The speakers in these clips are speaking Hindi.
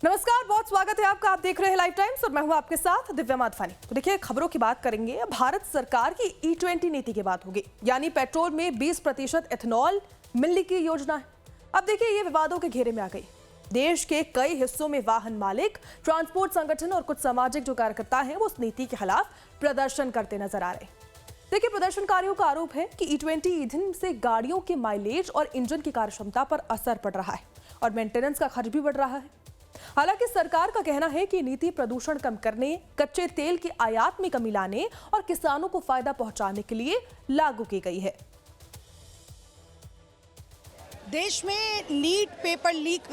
नमस्कार, बहुत स्वागत है आपका। आप देख रहे हैं लाइव टाइम्स और मैं हूं आपके साथ दिव्या माधवानी। तो देखिए, खबरों की बात करेंगे। भारत सरकार की E20 नीति की बात होगी, यानी पेट्रोल में 20% एथेनॉल मिलने की योजना है। अब देखिए, ये विवादों के घेरे में आ गई। देश के कई हिस्सों में वाहन मालिक, ट्रांसपोर्ट संगठन और कुछ सामाजिक जो कार्यकर्ता हैं वो उस नीति के खिलाफ प्रदर्शन करते नजर आ रहे। देखिए, प्रदर्शनकारियों का आरोप है कि E20 ईंधन से गाड़ियों के माइलेज और इंजन की कार्यक्षमता पर असर पड़ रहा है और मेंटेनेंस का खर्च भी बढ़ रहा है। हालांकि सरकार का कहना है कि नीति प्रदूषण कम करने, कच्चे तेल की आयात में कमी लाने और किसानों को फायदा पहुंचाने के लिए लागू की गई है। देश में नीट पेपर लीक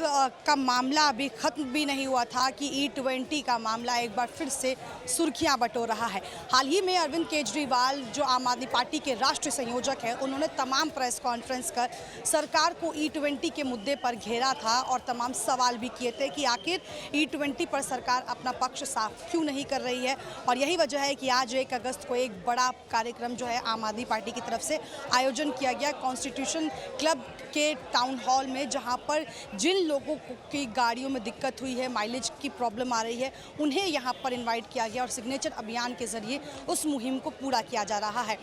का मामला अभी खत्म भी नहीं हुआ था कि E20 का मामला एक बार फिर से सुर्खियां बटोर रहा है। हाल ही में अरविंद केजरीवाल, जो आम आदमी पार्टी के राष्ट्रीय संयोजक हैं, उन्होंने तमाम प्रेस कॉन्फ्रेंस कर सरकार को E20 के मुद्दे पर घेरा था और तमाम सवाल भी किए थे कि आखिर E20 पर सरकार अपना पक्ष साफ क्यों नहीं कर रही है। और यही वजह है कि आज 1 अगस्त को एक बड़ा कार्यक्रम जो है आम आदमी पार्टी की तरफ से आयोजन किया गया कॉन्स्टिट्यूशन क्लब के टाउन हॉल में, जहां पर जिन लोगों की गाड़ियों में दिक्कत हुई है, माइलेज की प्रॉब्लम आ रही है, उन्हें यहां पर इनवाइट किया गया और सिग्नेचर अभियान के जरिए उस मुहिम को पूरा किया जा रहा है।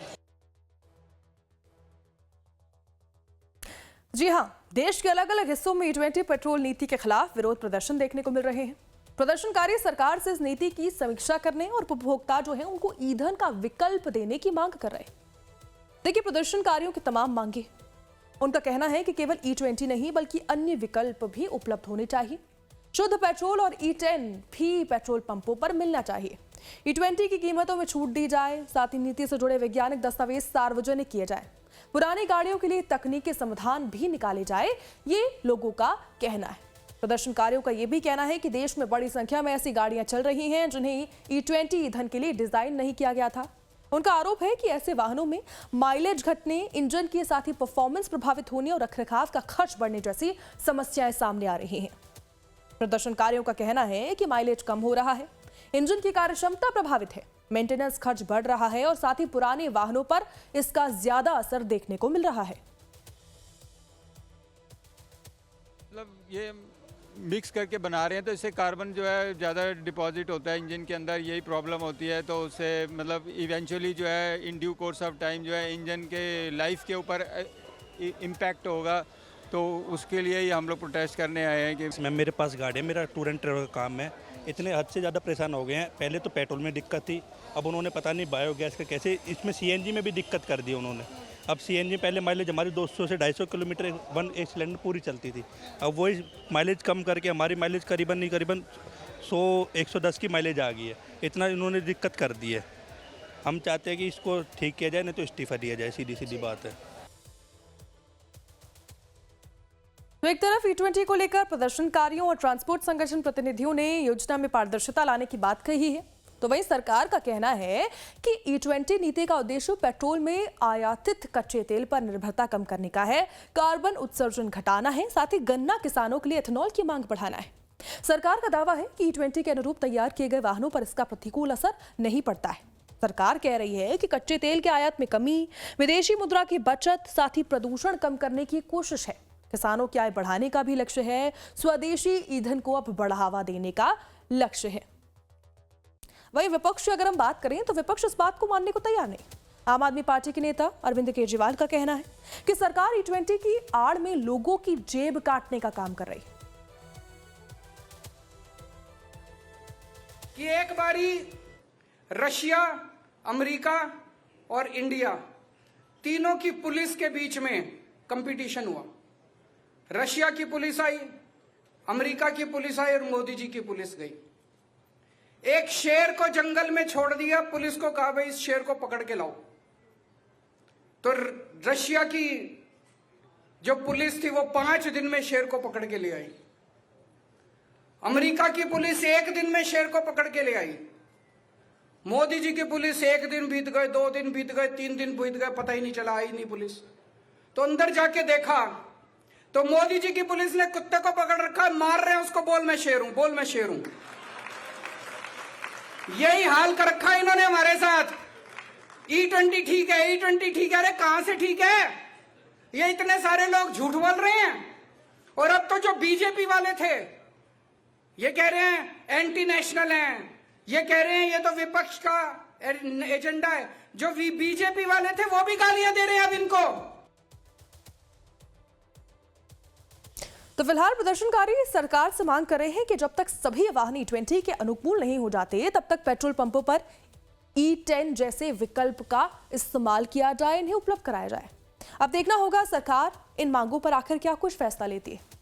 जी हां, देश के अलग अलग हिस्सों में E20 पेट्रोल नीति के खिलाफ विरोध प्रदर्शन देखने को मिल रहे हैं। प्रदर्शनकारी सरकार से इस नीति की समीक्षा करने और उपभोक्ता जो है उनको ईंधन का विकल्प देने की मांग कर रहे हैं। देखिए, प्रदर्शनकारियों की तमाम मांगे, उनका कहना है कि केवल E20 नहीं बल्कि अन्य विकल्प भी उपलब्ध होने चाहिए। शुद्ध पेट्रोल और E10 भी पेट्रोल पंपों पर मिलना चाहिए। E20 की कीमतों में छूट दी जाए, साथ ही नीति से जुड़े वैज्ञानिक दस्तावेज सार्वजनिक किए जाए, पुरानी गाड़ियों के लिए तकनीकी समाधान भी निकाले जाए, ये लोगों का कहना है। प्रदर्शनकारियों का यह भी कहना है कि देश में बड़ी संख्या में ऐसी गाड़ियां चल रही हैं जिन्हें E20 ईंधन के लिए डिजाइन नहीं किया गया था। उनका आरोप है कि ऐसे वाहनों में माइलेज घटने, इंजन के साथ ही परफॉर्मेंस प्रभावित होने और रखरखाव का खर्च बढ़ने जैसी समस्याएं सामने आ रही हैं। प्रदर्शनकारियों का कहना है कि माइलेज कम हो रहा है, इंजन की कार्यक्षमता प्रभावित है, मेंटेनेंस खर्च बढ़ रहा है और साथ ही पुराने वाहनों पर इसका ज्यादा असर देखने को मिल रहा है। मतलब ये मिक्स करके बना रहे हैं तो इससे कार्बन जो है ज़्यादा डिपॉजिट होता है इंजन के अंदर, यही प्रॉब्लम होती है। तो उससे मतलब इवेंचुअली जो है in due course of time जो है इंजन के लाइफ के ऊपर इम्पैक्ट होगा। तो उसके लिए ही हम लोग प्रोटेस्ट करने आए हैं कि मेरे पास गाड़ी है, मेरा टूर एंड ट्रैवल का काम है। इतने हद से ज़्यादा परेशान हो गए हैं। पहले तो पेट्रोल में दिक्कत थी, अब उन्होंने पता नहीं बायोगैस का कैसे, इसमें CNG में भी दिक्कत कर दी उन्होंने। अब CNG पहले माइलेज हमारी 200 से 250 किलोमीटर एक सिलेंडर पूरी चलती थी, अब वही माइलेज कम करके हमारी माइलेज करीबन 100-110 की माइलेज आ गई है। इतना इन्होंने दिक्कत कर दी है। हम चाहते हैं कि इसको ठीक किया जाए, नहीं तो इस्तीफा दिया जाए, सीधी सीधी बात है। तो एक तरफ E20 को लेकर प्रदर्शनकारियों और ट्रांसपोर्ट संगठन प्रतिनिधियों ने योजना में पारदर्शिता लाने की बात कही है, तो वहीं सरकार का कहना है कि E20 नीति का उद्देश्य पेट्रोल में आयातित कच्चे तेल पर निर्भरता कम करने का है, कार्बन उत्सर्जन घटाना है, साथ ही गन्ना किसानों के लिए एथेनॉल की मांग बढ़ाना है। सरकार का दावा है कि E20 के अनुरूप तैयार किए गए वाहनों पर इसका प्रतिकूल असर नहीं पड़ता है। सरकार कह रही है कि कच्चे तेल के आयात में कमी, विदेशी मुद्रा की बचत, साथ ही प्रदूषण कम करने की कोशिश है। किसानों की आय बढ़ाने का भी लक्ष्य है, स्वदेशी ईंधन को अब बढ़ावा देने का लक्ष्य है। वहीं विपक्ष की अगर हम बात करें तो विपक्ष इस बात को मानने को तैयार नहीं। आम आदमी पार्टी के नेता अरविंद केजरीवाल का कहना है कि सरकार E20 की आड़ में लोगों की जेब काटने का काम कर रही है। कि एक बारी रशिया, अमेरिका और इंडिया तीनों की पुलिस के बीच में कंपटीशन हुआ। रशिया की पुलिस आई, अमेरिका की पुलिस आई और मोदी जी की पुलिस गई। एक शेर को जंगल में छोड़ दिया, पुलिस को कहा भाई इस शेर को पकड़ के लाओ। तो रशिया की जो पुलिस थी वो 5 दिन में शेर को पकड़ के ले आई। अमेरिका की पुलिस 1 दिन में शेर को पकड़ के ले आई। मोदी जी की पुलिस 1 दिन बीत गए, 2 दिन बीत गए, 3 दिन बीत गए, पता ही नहीं चला, आई नहीं पुलिस। तो अंदर जाके देखा तो मोदी जी की पुलिस ने कुत्ते को पकड़ रखा है, मार रहे हैं उसको, बोल मैं शेर हूं, बोल मैं शेर हूं। यही हाल कर रखा है इन्होंने हमारे साथ। E20 ठीक है, E20 ठीक है। अरे कहां से ठीक है? ये इतने सारे लोग झूठ बोल रहे हैं। और अब तो जो बीजेपी वाले थे ये कह रहे हैं एंटी नेशनल हैं, ये कह रहे हैं ये तो विपक्ष का एजेंडा है। जो बीजेपी वाले थे वो भी गालियां दे रहे हैं अब इनको। तो फिलहाल प्रदर्शनकारी सरकार से मांग कर रहे हैं कि जब तक सभी वाहन E20 के अनुकूल नहीं हो जाते तब तक पेट्रोल पंपों पर E10 जैसे विकल्प का इस्तेमाल किया जाए, इन्हें उपलब्ध कराया जाए। अब देखना होगा सरकार इन मांगों पर आखिर क्या कुछ फैसला लेती है।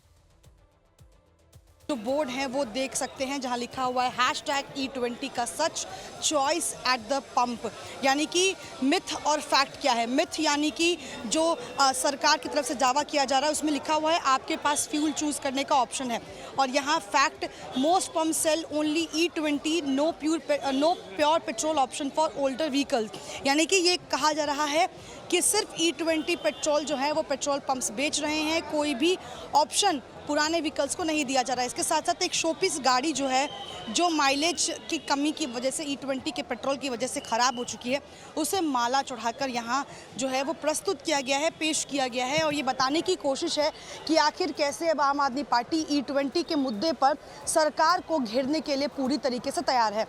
जो बोर्ड है वो देख सकते हैं जहां लिखा हुआ है #E20 का सच, चॉइस एट द पंप। यानी कि मिथ और फैक्ट क्या है। मिथ यानी कि जो सरकार की तरफ से दावा किया जा रहा है उसमें लिखा हुआ है आपके पास फ्यूल चूज करने का ऑप्शन है, और यहाँ fact most pump sell only E20, no pure petrol option for older vehicles. यानी कि ये कहा जा रहा है कि सिर्फ E20 पेट्रोल जो है वो पेट्रोल पंप्स बेच रहे हैं, कोई भी ऑप्शन पुराने व्हीकल्स को नहीं दिया जा रहा है। इसके साथ साथ एक शोपीस गाड़ी जो है, जो माइलेज की कमी की वजह से E20 के पेट्रोल की वजह से ख़राब हो चुकी है, उसे माला चढ़ाकर यहाँ जो है वो प्रस्तुत किया गया है, पेश किया गया है, और ये बताने की कोशिश है कि आखिर कैसे अब आम आदमी पार्टी E20 के मुद्दे पर सरकार को घेरने के लिए पूरी तरीके से तैयार है।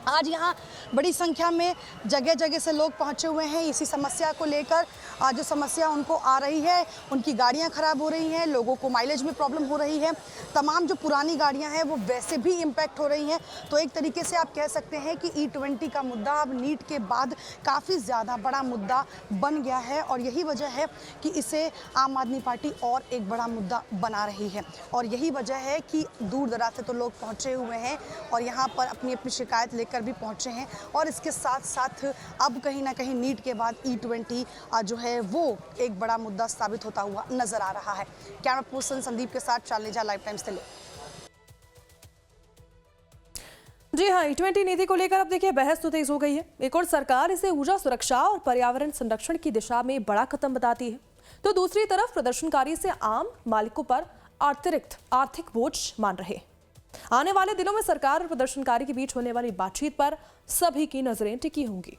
आज यहाँ बड़ी संख्या में जगह जगह से लोग पहुँचे हुए हैं इसी समस्या को लेकर। जो समस्या उनको आ रही है, उनकी गाड़ियाँ ख़राब हो रही हैं, लोगों को माइलेज में प्रॉब्लम हो रही है, तमाम जो पुरानी गाड़ियाँ हैं वो वैसे भी इम्पैक्ट हो रही हैं। तो एक तरीके से आप कह सकते हैं कि E20 का मुद्दा अब नीट के बाद काफ़ी ज़्यादा बड़ा मुद्दा बन गया है, और यही वजह है कि इसे आम आदमी पार्टी और एक बड़ा मुद्दा बना रही है। और यही वजह है कि दूर दराज से तो लोग पहुँचे हुए हैं और यहाँ पर अपनी अपनी शिकायत लेकर भी पहुंचे हैं, और इसके साथ साथ अब कहीं ना कहीं नीट के बाद E20 जो है वो एक बड़ा मुद्दा साबित होता हुआ नजर आ रहा है। कैमरा पर्सन संदीप के साथ शालिजा, लाइव टाइम्स दिल्ली। जी हाँ, E20 नीति को लेकर अब देखिए बहस तो तेज हो गई है। एक और सरकार इसे ऊर्जा सुरक्षा और पर्यावरण संरक्षण की दिशा में बड़ा कदम बताती है, तो दूसरी तरफ प्रदर्शनकारी से आम मालिकों पर अतिरिक्त आर्थिक बोझ मान रहे। आने वाले दिनों में सरकार और प्रदर्शनकारी के बीच होने वाली बातचीत पर सभी की नजरें टिकी होंगी।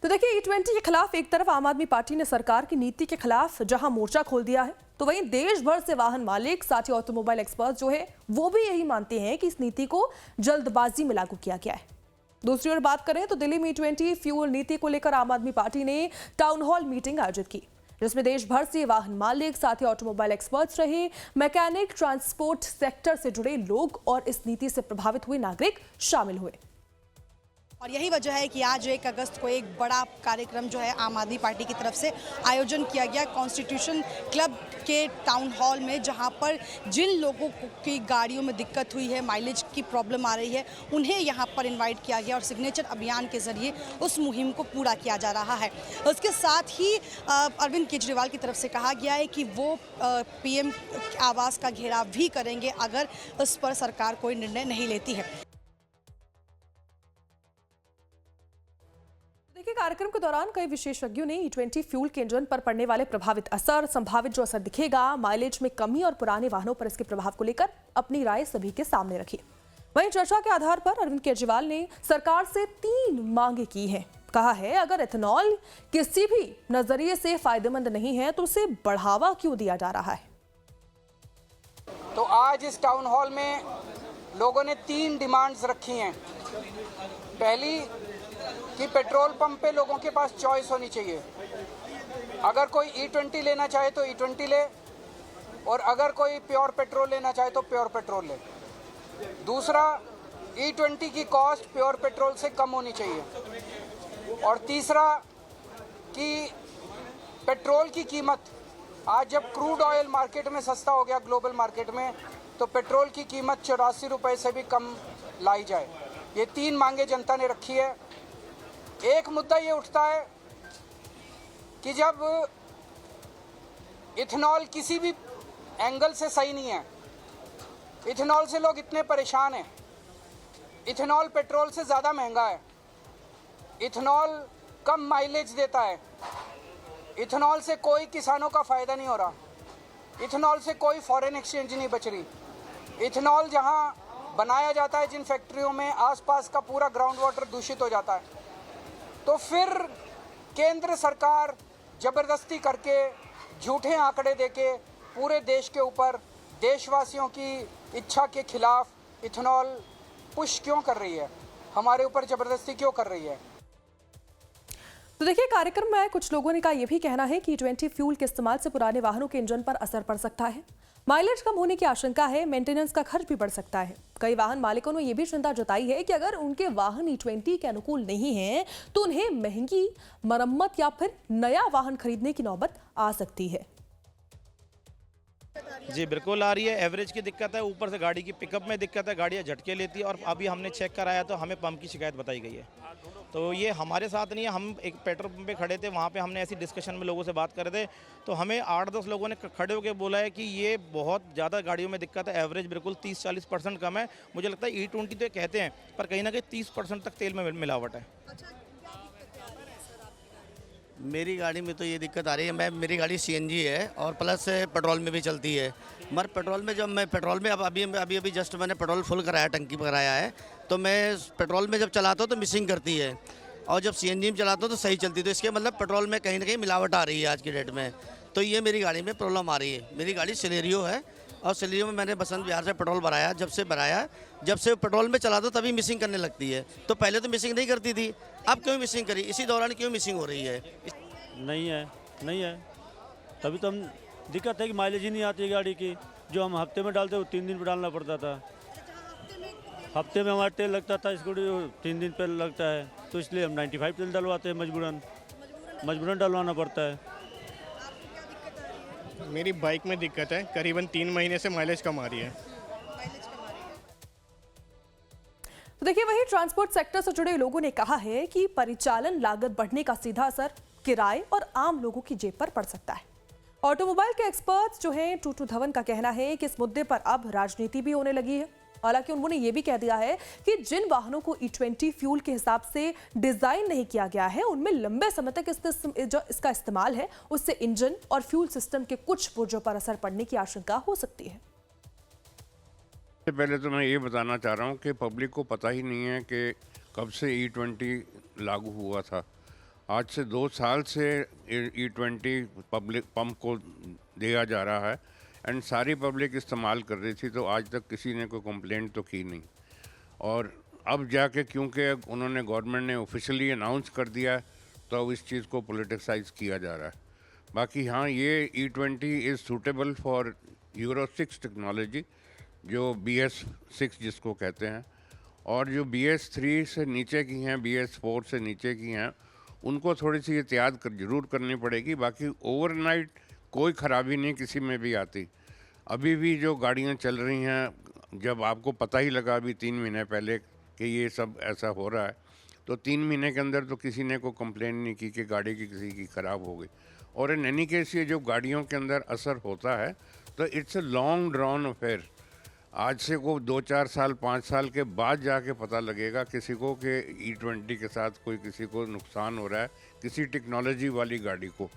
तो देखिए, E20 के खिलाफ एक तरफ आम आदमी पार्टी ने सरकार की नीति के खिलाफ जहां मोर्चा खोल दिया है, तो वहीं देश भर से वाहन मालिक, साथ ही ऑटोमोबाइल एक्सपर्ट जो है वो भी यही मानते हैं कि इस नीति को जल्दबाजी में लागू किया गया है। दूसरी ओर बात करें तो दिल्ली में E20 फ्यूल नीति को लेकर आम आदमी पार्टी ने टाउन हॉल मीटिंग आयोजित की, जिसमें देश भर से वाहन मालिक, साथ ही ऑटोमोबाइल एक्सपर्ट्स रहे, मैकेनिक, ट्रांसपोर्ट सेक्टर से जुड़े लोग और इस नीति से प्रभावित हुए नागरिक शामिल हुए। और यही वजह है कि आज 1 अगस्त को एक बड़ा कार्यक्रम जो है आम आदमी पार्टी की तरफ से आयोजन किया गया कॉन्स्टिट्यूशन क्लब के टाउन हॉल में, जहां पर जिन लोगों की गाड़ियों में दिक्कत हुई है, माइलेज की प्रॉब्लम आ रही है, उन्हें यहां पर इनवाइट किया गया और सिग्नेचर अभियान के जरिए उस मुहिम को पूरा किया जा रहा है। उसके साथ ही अरविंद केजरीवाल की तरफ से कहा गया है कि वो PM आवास का घेराव भी करेंगे अगर उस पर सरकार कोई निर्णय नहीं लेती है। देखिए, कार्यक्रम के दौरान कई विशेषज्ञों ने E20 फ्यूल के इंजन पर पड़ने वाले प्रभावित असर, संभावित जो असर दिखेगा, माइलेज में कमी और पुराने वाहनों पर इसके प्रभाव को लेकर अपनी राय सभी के सामने रखी। वहीं चर्चा के आधार पर अरविंद केजरीवाल ने सरकार से 3 मांगे की हैं। कहा है, अगर एथेनॉल किसी भी नजरिए से फायदेमंद नहीं है तो उसे बढ़ावा क्यों दिया जा रहा है। तो आज इस टाउन हॉल में लोगों ने 3 डिमांड्स रखी हैं। पहली कि पेट्रोल पंप पे लोगों के पास चॉइस होनी चाहिए। अगर कोई E20 लेना चाहे तो E20 ले, और अगर कोई प्योर पेट्रोल लेना चाहे तो प्योर पेट्रोल ले। दूसरा, E20 की कॉस्ट प्योर पेट्रोल से कम होनी चाहिए। और तीसरा कि पेट्रोल की कीमत, आज जब क्रूड ऑयल मार्केट में सस्ता हो गया ग्लोबल मार्केट में, तो पेट्रोल की कीमत 84 रुपये से भी कम लाई जाए। ये 3 मांगे जनता ने रखी है। एक मुद्दा ये उठता है कि जब इथेनॉल किसी भी एंगल से सही नहीं है, इथेनॉल से लोग इतने परेशान हैं, इथेनॉल पेट्रोल से ज़्यादा महंगा है, इथेनॉल कम माइलेज देता है, इथेनॉल से कोई किसानों का फ़ायदा नहीं हो रहा, इथेनॉल से कोई फॉरेन एक्सचेंज नहीं बच रही, इथेनॉल जहां बनाया जाता है जिन फैक्ट्रियों में, आसपास का पूरा ग्राउंड वाटर दूषित हो जाता है। तो फिर केंद्र सरकार ज़बरदस्ती करके झूठे आंकड़े देके पूरे देश के ऊपर देशवासियों की इच्छा के खिलाफ इथेनॉल पुश क्यों कर रही है, हमारे ऊपर जबरदस्ती क्यों कर रही है। तो देखिए, कार्यक्रम में कुछ लोगों ने का यह भी कहना है कि E20 फ्यूल के इस्तेमाल से पुराने वाहनों के इंजन पर असर पड़ सकता है, माइलेज कम होने की आशंका है, मेंटेनेंस का खर्च भी बढ़ सकता है। कई वाहन मालिकों ने यह भी चिंता जताई है कि अगर उनके वाहन E20 के अनुकूल नहीं हैं तो उन्हें महंगी मरम्मत या फिर नया वाहन खरीदने की नौबत आ सकती है। जी बिल्कुल आ रही है, एवरेज की दिक्कत है, ऊपर से गाड़ी की पिकअप में दिक्कत है, गाड़ियाँ झटके लेती है। और अभी हमने चेक कराया तो हमें पंप की शिकायत बताई गई है। तो ये हमारे साथ नहीं है, हम एक पेट्रोल पंप पे खड़े थे, वहाँ पे हमने ऐसी डिस्कशन में लोगों से बात कर रहे थे तो हमें 8-10 लोगों ने खड़े होकर बोला है कि ये बहुत ज़्यादा गाड़ियों में दिक्कत है, एवरेज बिल्कुल 30-40% कम है। मुझे लगता है E20 तो कहते हैं पर कहीं ना कहीं 30% तक तेल में मिलावट है। मेरी गाड़ी में तो ये दिक्कत आ रही है, मेरी गाड़ी CNG है और प्लस पेट्रोल में भी चलती है। मगर पेट्रोल में जब मैं पेट्रोल में अभी जस्ट मैंने पेट्रोल फुल कराया, टंकी पर कराया है, तो मैं पेट्रोल में जब चलाता हूँ तो मिसिंग करती है और जब CNG में चलाता हूँ तो सही चलती है। तो इसके मतलब पेट्रोल में कहीं ना कहीं मिलावट आ रही है आज की डेट में। तो ये मेरी गाड़ी में प्रॉब्लम आ रही है। मेरी गाड़ी सिलेरियो है और सिलेरियो में मैंने बसंत विहार से पेट्रोल भराया, जब से पेट्रोल में चलाता तभी मिसिंग करने लगती है। तो पहले तो मिसिंग नहीं करती थी, अब क्यों मिसिंग करी, इसी दौरान क्यों मिसिंग हो रही है? नहीं है तभी तो हम दिक्कत है कि माइलेज ही नहीं आती है गाड़ी की। जो हम हफ्ते में डालते वो 3 दिन पर डालना पड़ता था। हफ्ते में हमारा तेल लगता था, स्कूटी 3 दिन पर लगता है, तो इसलिए हम 95 तेल डलवाते हैं, मजबूरन डलवाना पड़ता है। मेरी बाइक में दिक्कत है, करीबन 3 महीने से माइलेज कम आ रही है। तो देखिए, वही ट्रांसपोर्ट सेक्टर से जुड़े लोगों ने कहा है कि परिचालन लागत बढ़ने का सीधा असर किराए और आम लोगों की जेब पर पड़ सकता है। ऑटोमोबाइल के एक्सपर्ट्स जो हैं टूटू धवन का कहना है कि इस मुद्दे पर अब राजनीति भी होने लगी है। हालांकि उन्होंने ये भी कह दिया है कि जिन वाहनों को E20 फ्यूल के हिसाब से डिजाइन नहीं किया गया है उनमें लंबे समय तक इसका इस्तेमाल है, उससे इंजन और फ्यूल सिस्टम के कुछ पुर्जों पर असर पड़ने की आशंका हो सकती है। सबसे पहले तो मैं ये बताना चाह रहा हूँ कि पब्लिक को पता ही नहीं है कि कब से E20 लागू हुआ था। आज से 2 साल से E20 पब्लिक पंप को दिया जा रहा है एंड सारी पब्लिक इस्तेमाल कर रही थी, तो आज तक किसी ने कोई कंप्लेंट तो की नहीं। और अब जाके क्योंकि उन्होंने गवर्नमेंट ने ऑफिशियली अनाउंस कर दिया है तो अब इस चीज़ को पॉलिटिसाइज किया जा रहा है। बाकी हाँ, ये E20 is suitable for euro 6 technology, जो BS6 जिसको कहते हैं, और जो BS3 से नीचे की हैं, BS4 से नीचे की हैं, उनको थोड़ी सी एहतियात जरूर करनी पड़ेगी। बाकी ओवरनाइट कोई ख़राबी नहीं किसी में भी आती। अभी भी जो गाड़ियां चल रही हैं, जब आपको पता ही लगा अभी 3 महीने पहले कि ये सब ऐसा हो रहा है, तो 3 महीने के अंदर तो किसी ने कोई कंप्लेन नहीं की कि गाड़ी की किसी की ख़राब हो गई। और इन एनी केस ये जो गाड़ियों के अंदर असर होता है तो it's a long drawn affair. आज से को 2-4 साल 5 साल के बाद जाके पता लगेगा किसी को कि E20 के साथ कोई किसी को नुकसान हो रहा है, किसी टेक्नोलॉजी वाली गाड़ी को।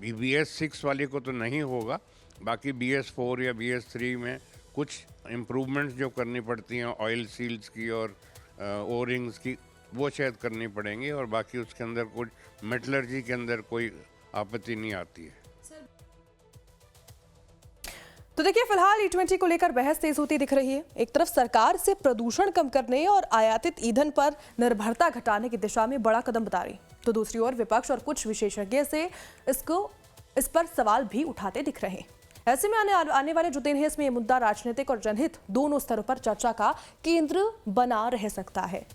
BS6 वाली को तो नहीं होगा, बाकी BS4 या BS3 में कुछ इम्प्रूवमेंट्स जो करनी पड़ती हैं ऑयल सील्स की और ओरिंग्स की, वो शायद करनी पड़ेंगी, और बाकी उसके अंदर कुछ मेटलर्जी के अंदर कोई आपत्ति नहीं आती है। तो देखिए, फिलहाल E20 को लेकर बहस तेज होती दिख रही है। एक तरफ सरकार से प्रदूषण कम करने और आयातित ईंधन पर निर्भरता घटाने की दिशा में बड़ा कदम बता रही, तो दूसरी ओर विपक्ष और कुछ विशेषज्ञ से इस पर सवाल भी उठाते दिख रहे हैं। ऐसे में आने वाले जो दिन है, इसमें यह मुद्दा राजनीतिक और जनहित दोनों स्तरों पर चर्चा का केंद्र बना रह सकता है।